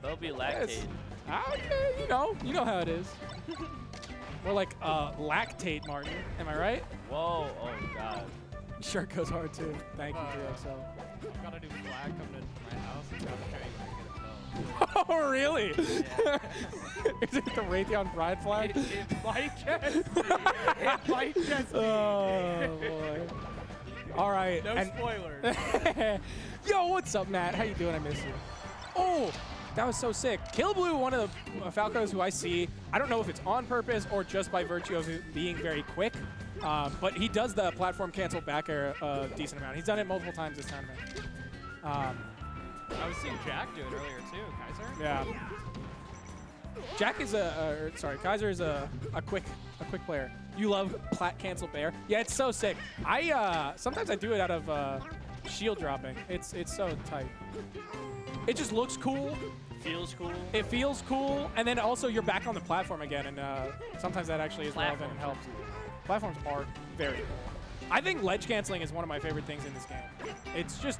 They'll be lactate. Okay, you know how it is. More like lactate, Martin. Am I right? Whoa! Oh God. Shirt goes hard too. Thank you, DXL. I've got a new flag coming into my house. I'm trying to show you where to get it from. Oh, really? Yeah. Is it the Raytheon Pride flag? It might just be. It might just be. Oh, boy. All right. No spoilers. Yo, what's up, Matt? How you doing? I miss you. Oh, that was so sick. Killablue, one of the Falcos who I see, I don't know if it's on purpose or just by virtue of it being very quick, but he does the platform cancel back air a decent amount. He's done it multiple times this tournament. I was seeing Jack do it earlier too. Kaiser. Yeah. Jack is Kaiser is a quick player. You love plat cancel bair? Yeah, it's so sick. Sometimes I do it out of shield dropping. It's so tight. It just looks cool. Feels cool. It feels cool, and then also you're back on the platform again, and sometimes that actually is relevant and helps. Platforms are very cool. I think ledge canceling is one of my favorite things in this game. It's just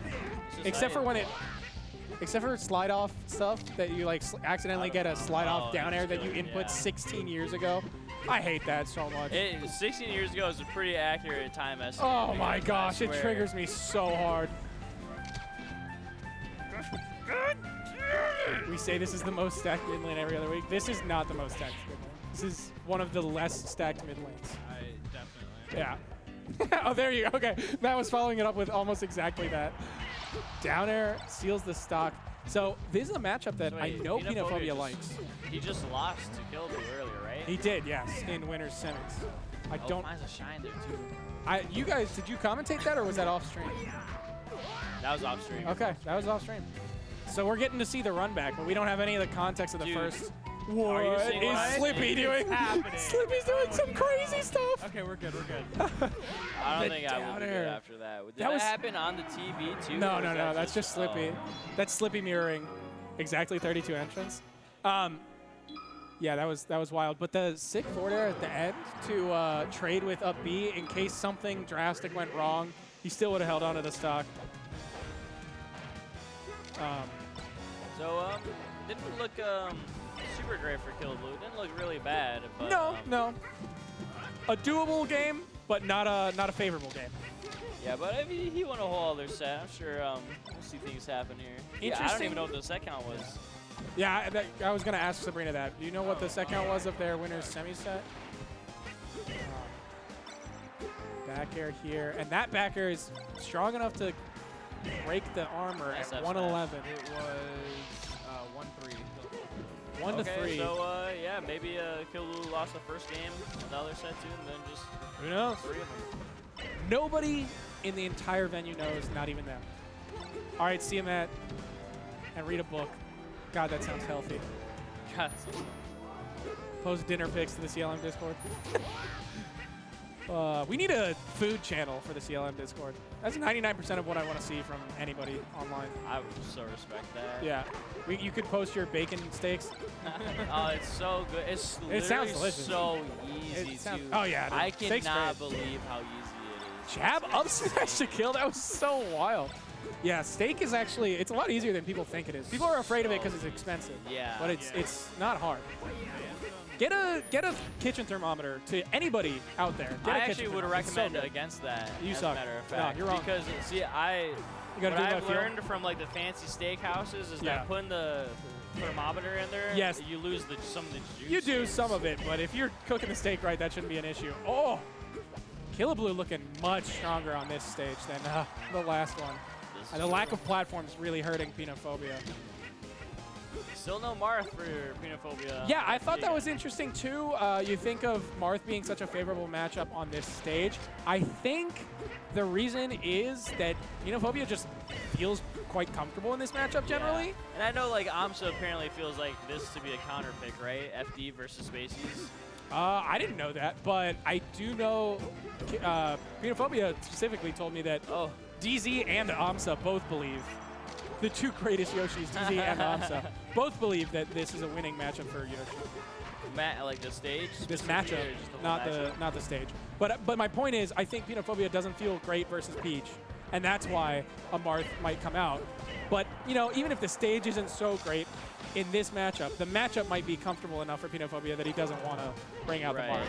except for slide off stuff that you like accidentally get a slide off down air that you input 16 years ago. I hate that so much. 16 years ago is a pretty accurate time estimate. Oh my gosh, it triggers me so hard. We say this is the most stacked mid lane every other week. This is not the most stacked mid lane. This is one of the less stacked mid lanes. I definitely. Yeah. Oh, there you go. Okay, Matt was following it up with almost exactly that. Down air seals the stock. So this is a matchup that I know Peanutphobia likes. He just lost to Killablue earlier, right? He did, yes, in winner's semis. I don't. Finds a shine there too. You guys, did you commentate that or was that off stream? That was off stream. Okay, that was off stream. So we're getting to see the run back, but we don't have any of the context of the first. What is Slippy doing? Slippy's doing some crazy stuff. Okay, we're good. We're good. I don't think I would be good after that. Did that happen on the TV too? No. That's just Slippy. That's Slippy mirroring exactly 32 entrance. Yeah, that was wild. But the sick forward air at the end to trade with up B in case something drastic went wrong, he still would have held onto the stock. Didn't look super great for Killablue. Didn't look really bad. But, no. A doable game, but not a favorable game. Yeah, but I mean, he won a whole other set. I'm sure we'll see things happen here. Yeah, I don't even know what the set count was. Yeah, I was going to ask Sabrina that. Do you know what the set count was of their winner's semi set? Back air here. And that back air is strong enough to break the armor at 111. It was 1-3. 1-3. So yeah, maybe Killablue lost the first game, the other set too, and then just who knows? 3 of them. Nobody in the entire venue knows, not even them. All right, see you, Matt, and read a book. God, that sounds healthy. God. Post dinner pics to the CLM Discord. We need a food channel for the CLM Discord. That's 99% of what I want to see from anybody online. I would so respect that. Yeah. You could post your bacon steaks. Oh, it's so good. It sounds delicious. So easy too. Oh, yeah. I cannot believe how easy it is. Jab up smash to kill? That was so wild. Yeah, steak is actually, it's a lot easier than people think it is. People are afraid of it because it's expensive. Yeah. But it's not hard. Get a kitchen thermometer to anybody out there. I actually would recommend against that. You as suck. A matter of fact. No, you're wrong. Because see, what I've learned from like the fancy steak houses is that putting the thermometer in there, you lose some of the juice. You do some of it, but if you're cooking the steak right, that shouldn't be an issue. Oh, Killablue looking much stronger on this stage than the last one. And the lack of platforms really hurting Peanutphobia. Still no Marth for Peanutphobia. Yeah, I thought that was interesting too. You think of Marth being such a favorable matchup on this stage. I think the reason is that Peanutphobia just feels quite comfortable in this matchup generally. Yeah. And I know like AMSA apparently feels like this to be a counter pick, right? FD versus Spacies. I didn't know that, but I do know Peanutphobia specifically told me that DZ and AMSA both believe, the two greatest Yoshis, DZ and AMSA, both believe that this is a winning matchup for Yoshi. Like the stage? This matchup, not the stage. But my point is, I think Peanutphobia doesn't feel great versus Peach, and that's why a Marth might come out. But you know, even if the stage isn't so great in this matchup, the matchup might be comfortable enough for Peanutphobia that he doesn't want to bring out the mark.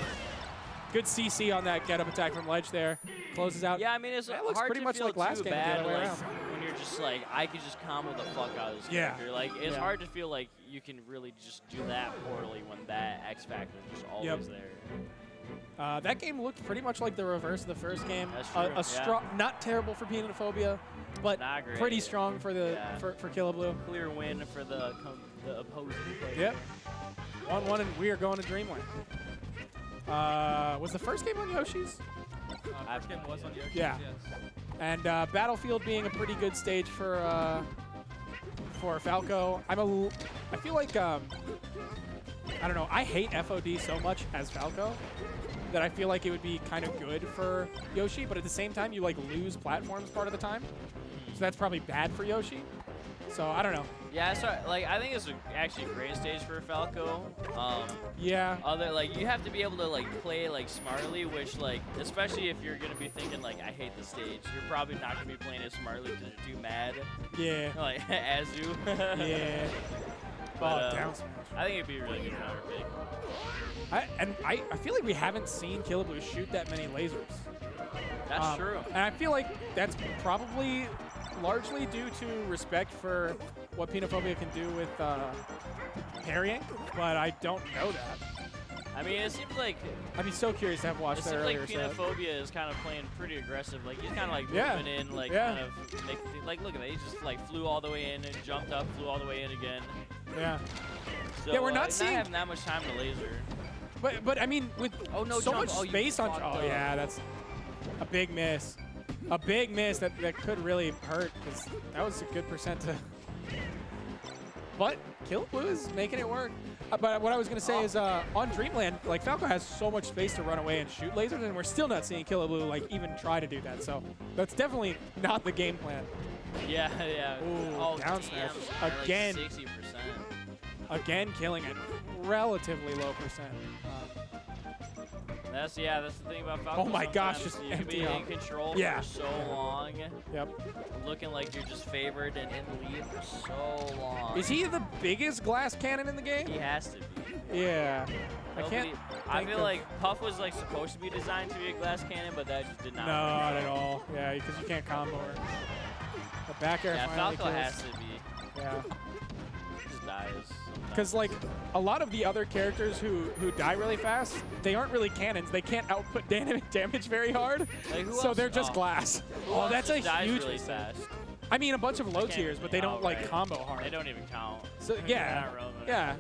Good CC on that get-up attack from Ledge there. Closes out. Yeah, I mean, it's looks hard pretty to much feel like last too game bad the other way around. when you're just like, I could just combo the fuck out of this character. Like, it's hard to feel like you can really just do that poorly when that X factor is just always there. That game looked pretty much like the reverse of the first game. That's true. Not terrible for Peanutphobia, but pretty strong for the for Killablue. Clear win for the opposing player. Yep. 1-1, and we are going to Dreamland. Was the first game on Yoshi's? First game was on Yoshi's, yes. And Battlefield being a pretty good stage for Falco. I feel like I don't know. I hate FOD so much as Falco that I feel like it would be kind of good for Yoshi, but at the same time, you like lose platforms part of the time, so that's probably bad for Yoshi. So I don't know. Yeah, so like I think it's actually a great stage for Falco. Yeah. You have to be able to like play like smartly, which like especially if you're gonna be thinking like I hate the stage, you're probably not gonna be playing it smartly because you're too mad. Yeah. Like Azu. Yeah. But, down smash. I think it'd be a really good counter pick. I feel like we haven't seen Killablue shoot that many lasers. That's true. And I feel like that's probably largely due to respect for what Peanutphobia can do with parrying, but I don't know that. I mean, it seems like I'd be so curious to have watched that earlier. It seems like Peanutphobia is kind of playing pretty aggressive. Like he's kind of like moving in, like kind of like look at that. He just like flew all the way in and jumped up, flew all the way in again. Yeah. So, yeah, we're not seeing having that much time to laser. But I mean, with so much space on. Oh yeah, that's a big miss. A big miss that could really hurt because that was a good percent to. But Killablue is making it work. But what I was going to say is on Dreamland, like Falco has so much space to run away and shoot lasers, and we're still not seeing Killablue like even try to do that. So that's definitely not the game plan. Yeah, yeah. Ooh, down smash again. Like 60%. Again, killing it. Relatively low percent. That's the thing about Falco. Oh my gosh, just you can be in control for so long. Yep. Looking like you're just favored and in the lead for so long. Is he the biggest glass cannon in the game? He has to be. Yeah. I feel like Puff was like supposed to be designed to be a glass cannon, but that just did not. Not at all. Yeah, because you can't combo her. The back air finally Falco has to be. Yeah. He just dies. Because like a lot of the other characters who die really fast, they aren't really cannons. They can't output damage very hard, so they're just glass. Oh, that's a huge really fast. I mean, a bunch of low tiers, but they don't like combo hard. They don't even count. So yeah, yeah.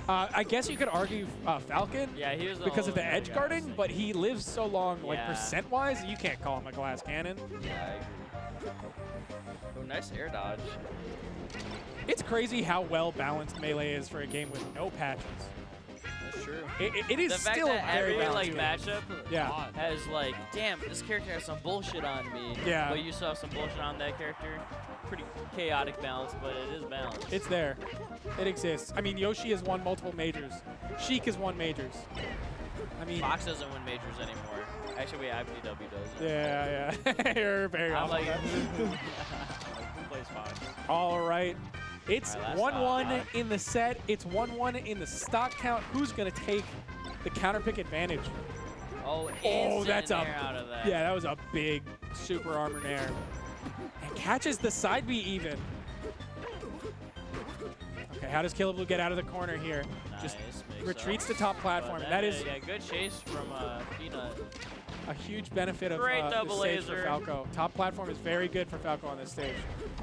I guess you could argue Falcon. Yeah, he was because of the edge guarding, but he lives so long, like percent-wise, you can't call him a glass cannon. Yeah, I agree. Oh, nice air dodge. It's crazy how well balanced Melee is for a game with no patches. That's true. It is still a very every balanced matchup has like, damn, this character has some bullshit on me. Yeah. But you still have some bullshit on that character. Pretty chaotic balance, but it is balanced. It's there. It exists. I mean, Yoshi has won multiple majors. Sheik has won majors. I mean, Fox doesn't win majors anymore. Actually, IPW does. Yeah, yeah. You're very I'm awesome. like, who plays Fox? All right. It's 1-1 in the set. It's 1-1 in the stock count. Who's going to take the counter pick advantage? Oh, that's air out of that. Yeah, that was a big super armored air. And catches the side B even. Okay, how does Killablue get out of the corner here? Nice, just retreats to top platform. That is good chase from Peanut. A huge benefit of Great the stage for Falco. Top platform is very good for Falco on this stage.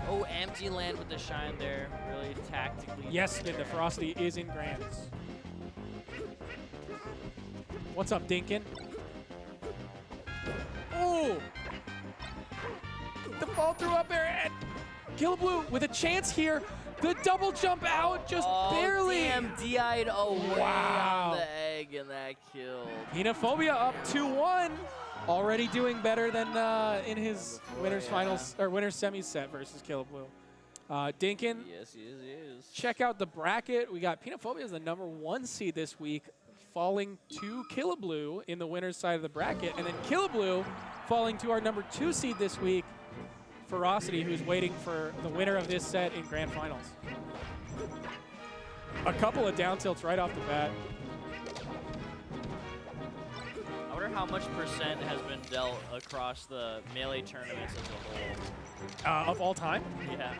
Oh, empty land with the shine there. Really tactically. Yes, the ferocity is in Grands. What's up, Dinkin? Oh! The fall through up air and Killablue with a chance here. The double jump out just barely. Damn, DI'd away on the egg and that killed. Peanutphobia up 2-1. Already doing better than in his winners finals or winners semis set versus Killablue. Dinkin. Yes, he is. Check out the bracket. We got Peanutphobia as the #1 seed this week, falling to Killablue in the winners side of the bracket, and then Killablue falling to our #2 seed this week Ferocity, who's waiting for the winner of this set in Grand Finals. A couple of down tilts right off the bat. I wonder how much percent has been dealt across the Melee tournaments as a whole. Of all time? Yeah.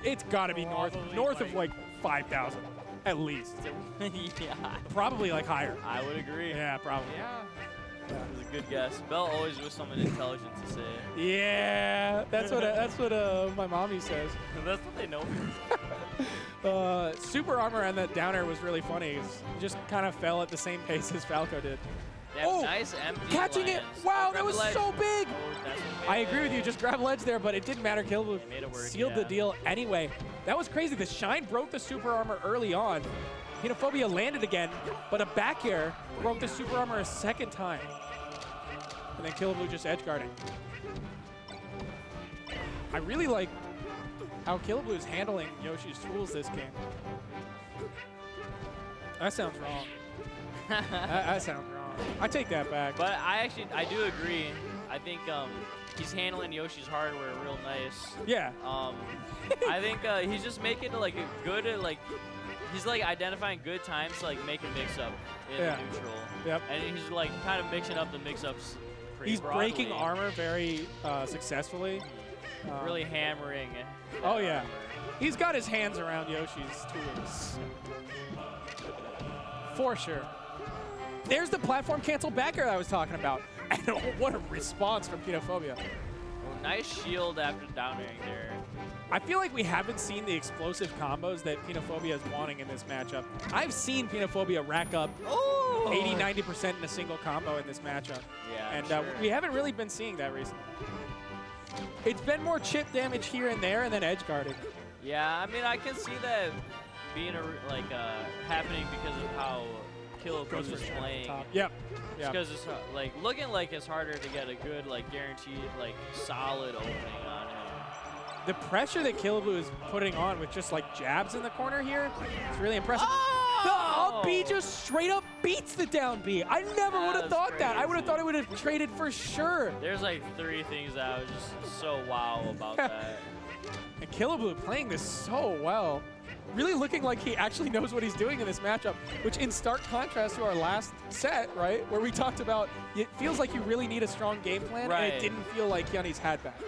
It's got to be north of like 5,000, at least. Yeah. Probably like higher. I would agree. Yeah, probably. Yeah. That was a good guess. Bell always with something intelligent to say. Yeah, that's what my mommy says. That's what they know. Super Armor and that down air was really funny. It just kind of fell at the same pace as Falco did. Yeah, nice empty catching lands. it! Wow, that was so big! Oh, I agree with you. Just grab ledge there, but it didn't matter. Killablue sealed the deal anyway. That was crazy. The Shine broke the Super Armor early on. Peanutphobia landed again, but a back air broke the Super Armor a second time. And then Killablue just edge guarding. I really like how Killablue is handling Yoshi's tools this game. That sounds wrong. that sounds wrong. I take that back. But I do agree. I think he's handling Yoshi's hardware real nice. Yeah. I think he's just making like a good he's like identifying good times to like make a mix up in the neutral. Yep. And he's like kind of mixing up the mix ups. He's breaking armor very successfully. Really hammering. Oh yeah. He's got his hands around Yoshi's tools. For sure. There's the platform cancel back air that I was talking about. And what a response from Peanutphobia. Oh, nice shield after down airing there. I feel like we haven't seen the explosive combos that Peanutphobia is wanting in this matchup. I've seen Peanutphobia rack up 80–90% in a single combo in this matchup. Yeah, and sure. We haven't really been seeing that recently. It's been more chip damage here and there and then edge guarding. Yeah, I mean, I can see that being happening because of how Killablue is playing. Yep. Just because it's like looking like it's harder to get a good guaranteed solid opening on him. The pressure that Killablue is putting on with just jabs in the corner here is really impressive. Oh! The up B just straight up beats the down B. I never would have thought that. I would have thought it would have traded for sure. There's 3 things that I was just so wow about that. And Killablue playing this so well. Really looking like he actually knows what he's doing in this matchup, which in stark contrast to our last set, right, where we talked about it feels like you really need a strong game plan, and it didn't feel like Hyunny's had that.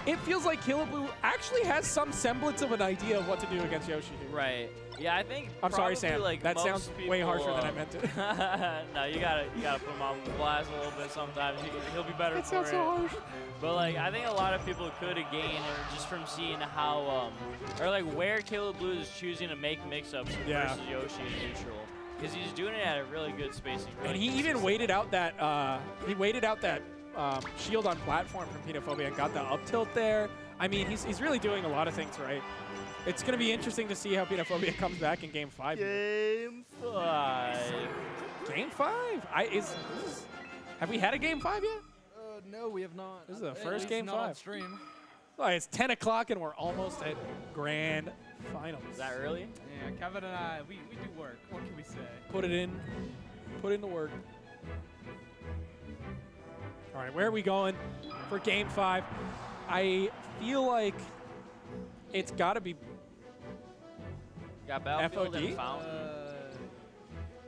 It feels like Killablue actually has some semblance of an idea of what to do against Yoshi here. Right. Yeah, I think. I'm sorry, Sam. That sounds way harsher than I meant it. No, you gotta put him on blast a little bit sometimes. He'll be better for it. It sounds so harsh. But I think a lot of people could have gained just from seeing how where Killablue is choosing to make mix-ups versus Yoshi in neutral, because he's doing it at a really good spacing. And he even waited out that shield on platform from Peanutphobia and got the up tilt there. I mean, he's really doing a lot of things right. It's going to be interesting to see how Peanutphobia comes back in Game 5. Game 5. Game 5? Have we had a Game 5 yet? No, we have not. This is the first Game 5. On stream. Well, it's 10 o'clock and we're almost at Grand Finals. Is that early? Yeah, Kevin and I, we do work. What can we say? Put it in. Put in the work. All right, where are we going for Game 5? I feel like it's got to be Battlefield FOD? and Fountain.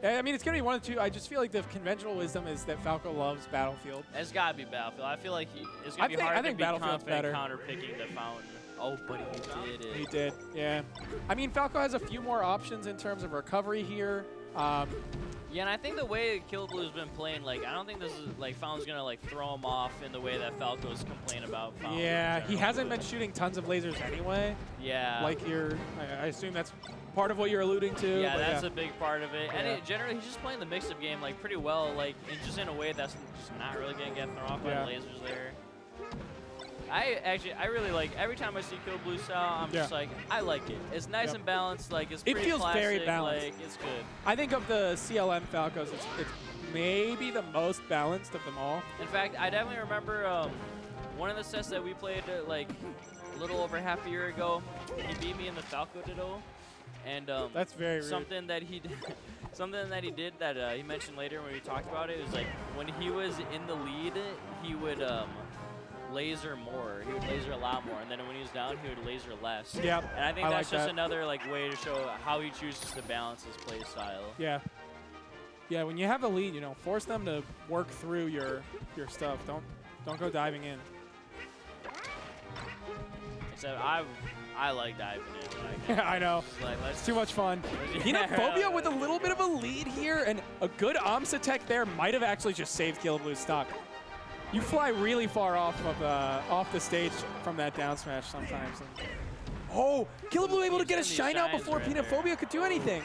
I mean, it's going to be one of the two. I just feel like the conventional wisdom is that Falco loves Battlefield. It's got to be Battlefield. I feel like it's going to be hard to be confident counter-picking the Fountain. Oh, but he did it. He did, yeah. I mean, Falco has a few more options in terms of recovery here. Yeah, and I think the way Killablue has been playing, I don't think this is, Fountain's going to, throw him off in the way that Falco's complained about Fountain. Yeah, he hasn't been shooting tons of lasers anyway. Yeah. I assume that's part of what you're alluding to. Yeah, that's a big part of it. Yeah. And generally, he's just playing the mix-up game, pretty well, just in a way that's just not really going to get thrown off by the lasers there. I really every time I see Killablue style, I'm just I like it. It's nice and balanced. It's pretty feels classic, very balanced. It's good. I think of the CLM Falcos, it's maybe the most balanced of them all. In fact, I definitely remember one of the sets that we played a little over half a year ago. He beat me in the Falco Ditto, and that's very something that he did. Something that he did that he mentioned later when we talked about it was when he was in the lead, he would laser more. He would laser a lot more, and then when he was down, he would laser less. Yep. And I think I that's like just that. another like way to show how he chooses to balance his play style. Yeah. Yeah, when you have a lead, you know, force them to work through your stuff. Don't go diving in. Except I like diving in. I know. Like, It's too much fun. Peanutphobia with a little bit of a lead here, and a good OMSA tech there might have actually just saved Killablue's stock. You fly really far off the stage from that down smash sometimes. And oh, Killablue able to get a shine out before Peanutphobia could do anything.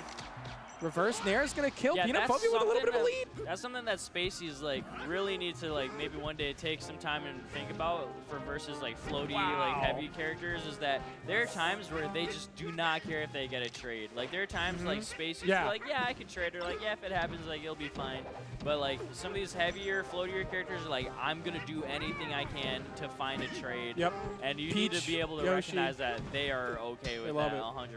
Reverse Nair is going to kill Peanutphobia with a little bit of a lead. That's something that Spacey's like really need to like maybe one day take some time and think about for versus like floaty like heavy characters is that there are times where they just do not care if they get a trade. Like there are times like Spacey's like, yeah, I can trade, or like, yeah, if it happens, like it'll be fine. But like some of these heavier, floatier characters are like, I'm gonna do anything I can to find a trade. Yep. And you Peach, need to be able to Yoshi. recognize that they are okay with that 100%.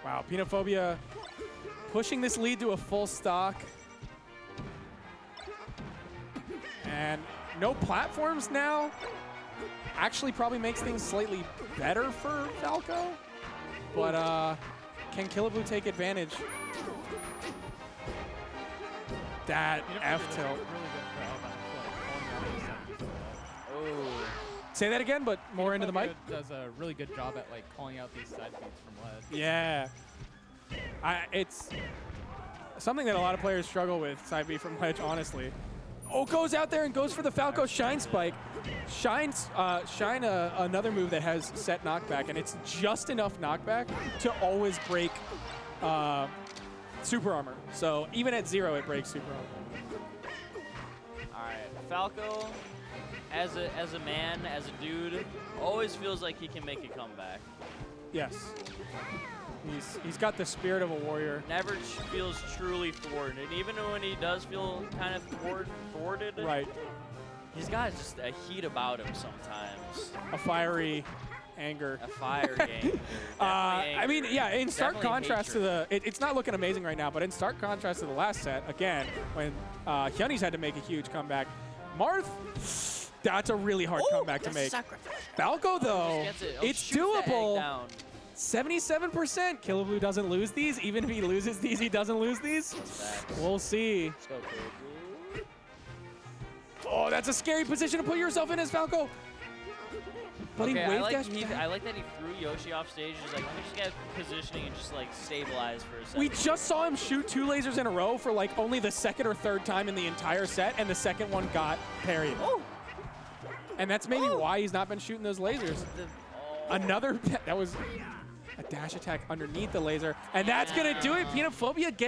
Wow, Peanutphobia pushing this lead to a full stock. And no platforms now. Actually probably makes things slightly better for Falco. But can Killablue take advantage? That F tilt. Say that again, but more into the mic. Does a really good job at like calling out these side beats from ledge. Yeah. It's something that a lot of players struggle with, side B from ledge, honestly. Oh, goes out there and goes for the Falco Shine Spike. Shine another move that has set knockback, and it's just enough knockback to always break super armor. So even at 0, it breaks super armor. All right, Falco, as a man, as a dude, always feels like he can make a comeback. Yes. He's got the spirit of a warrior. Never feels truly thwarted. And even when he does feel kind of thwarted, right, he's got just a heat about him sometimes. A fiery anger. A fiery anger. I mean, yeah, in stark Definitely contrast to the, it's not looking amazing right now, but in stark contrast to the last set, again, when Hyunny's had to make a huge comeback, Marth, that's a really hard comeback to make. Falco, though, it's doable. 77%. Killablue doesn't lose these. Even if he loses these, he doesn't lose these. We'll see. Oh, that's a scary position to put yourself in as Falco. But he I wave dashed I like that he threw Yoshi off stage. He's like, let me just get positioning and just like stabilize for a second. We just saw him shoot 2 lasers in a row for like only the 2nd or 3rd time in the entire set, and the 2nd one got parried. Oh. And that's maybe why he's not been shooting those lasers. Another, that was a dash attack underneath the laser, and that's gonna do it. Peanutphobia gets